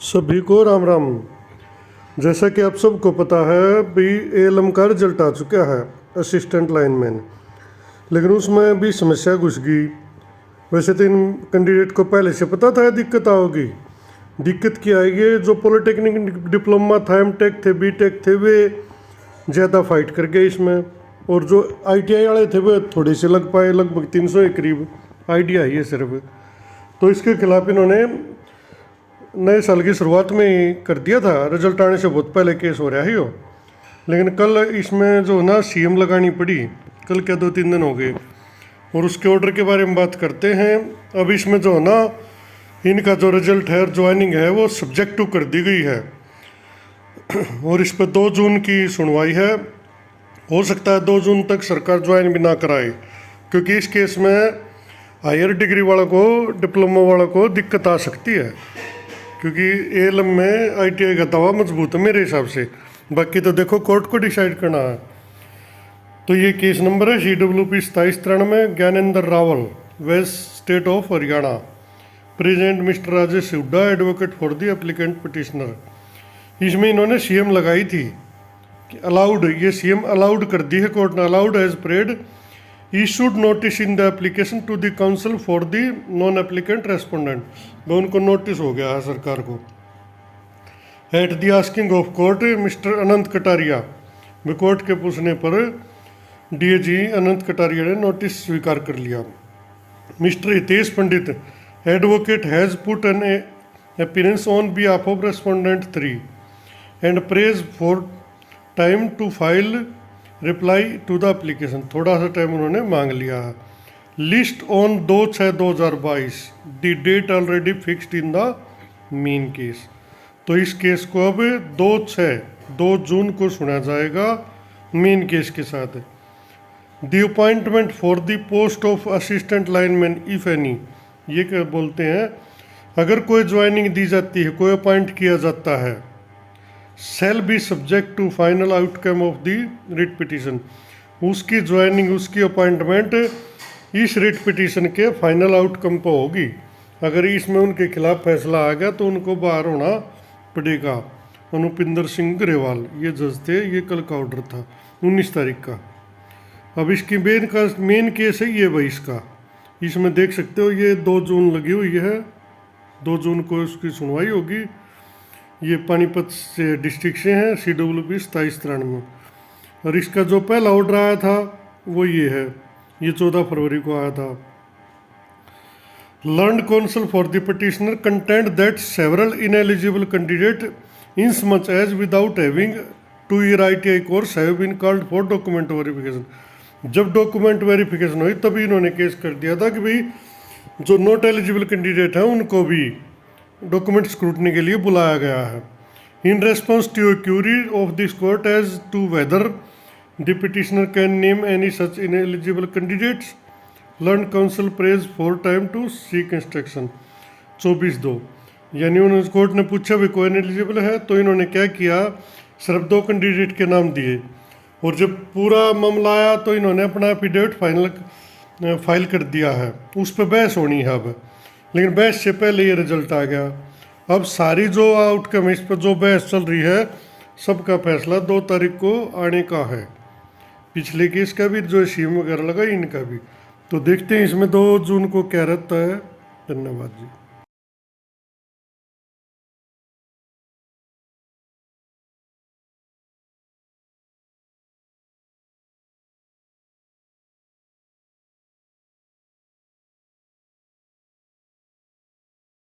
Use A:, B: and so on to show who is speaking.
A: सभी को राम राम। जैसा कि आप सबको पता है भी एएलएम का रिजल्ट आ चुका है असिस्टेंट लाइनमैन, लेकिन उसमें भी समस्या घुस गई। वैसे तो इन कैंडिडेट को पहले से पता था दिक्कत आओगी। दिक्कत क्या आएगी, जो पॉलिटेक्निक डिप्लोमा था, एमटेक थे, बीटेक थे, वे ज़्यादा फाइट कर गए इसमें, और जो आईटीआई वाले थे वे थोड़े से लग पाए, लगभग 300 के करीब आईटीआई है सिर्फ। तो इसके खिलाफ इन्होंने नए साल की शुरुआत में ही कर दिया था, रिजल्ट आने से बहुत पहले केस हो रहा ही हो। लेकिन कल इसमें जो ना सीएम लगानी पड़ी, कल क्या 2-3 दिन हो गए, और उसके ऑर्डर के बारे में बात करते हैं। अब इसमें जो ना इनका जो रिजल्ट है, ज्वाइनिंग है, वो सब्जेक्टिव कर दी गई है और इस पर 2 जून की सुनवाई है। हो सकता है 2 जून तक सरकार ज्वाइन भी ना कराए, क्योंकि इस केस में हायर डिग्री वालों को, डिप्लोमा वालों को दिक्कत आ सकती है, क्योंकि एएलएम में आईटीआई का दावा मजबूत है मेरे हिसाब से। बाकी तो देखो कोर्ट को डिसाइड करना है। तो ये केस नंबर है CWP 2793, Gyanendra Rawal, west state of Haryana, present mister Rajesh Hooda, advocate for the applicant petitioner. इसमें इन्होंने सीएम लगाई थी कि अलाउड, ये सीएम अलाउड कर दी है कोर्ट ने, allowed as prayed issued notice in the application to the counsel for the non applicant respondent. वो उनको नोटिस हो गया है सरकार को। At the asking of court mister Anant Kataria, court के पूछने पर डीएजी अनंत कटारिया ने नोटिस स्वीकार कर लिया। Mister Hitesh Pandit, advocate has put an appearance on behalf of respondent 3 and prays for time to file reply to the application. थोड़ा सा टाइम उन्होंने मांग लिया है। List on 2/6/2022, the date already fixed in the main case. तो इस case को अब 2 जून को सुना जाएगा मेन केस के साथ। The appointment for the post of assistant lineman if any, ये क्या बोलते हैं, अगर कोई ज्वाइनिंग दी जाती है, कोई अपॉइंट किया जाता है, shall be subject to final outcome of the writ petition। उसकी ज्वाइनिंग, उसकी अपॉइंटमेंट इस रिट पिटीशन के फाइनल आउटकम पर होगी। अगर इसमें उनके खिलाफ फैसला आ गया तो उनको बाहर होना पड़ेगा। अनुपिंदर सिंह ग्रेवाल ये जज थे, ये कल का ऑर्डर था 19 तारीख का। अब इसकी मेन केस है ये भाई इसका, इसमें देख सकते हो ये 2 जून लगी हुई है, 2 जून को इसकी सुनवाई होगी। ये पानीपत से डिस्ट्रिक्ट से हैं, CWP 2793। और इसका जो पहला ऑर्डर आया था वो ये है, ये 14 फरवरी को आया था। Learned counsel for the petitioner contends that several ineligible candidate inasmuch as without having 2 year ITI course have been called for document verification. जब डॉक्यूमेंट वेरिफिकेशन हुई तभी इन्होंने केस कर दिया था कि भाई जो नॉट एलिजिबल कैंडिडेट हैं उनको भी डॉक्यूमेंट स्क्रूटनी के लिए बुलाया गया है। In response to query of this court as to whether the petitioner can name any such ineligible candidates, learned counsel prays for time to seek instruction. 24/2, यानी उन्होंने कोर्ट ने पूछा भी कोई इनएलिजिबल है, तो इन्होंने क्या किया, सिर्फ 2 कैंडिडेट के नाम दिए, और जब पूरा मामला आया तो इन्होंने अपना एफिडेविट फाइल कर दिया है। उस पर बहस होनी है अब, लेकिन बहस से पहले ये रिजल्ट आ गया। अब सारी जो आउटकम इस पर जो बहस चल रही है, सबका फैसला 2 तारीख को आने का है। पिछले केस का भी जो सीएम वगैरह लगा, इनका भी। तो देखते हैं इसमें 2 जून को क्या रहता है। धन्यवाद जी।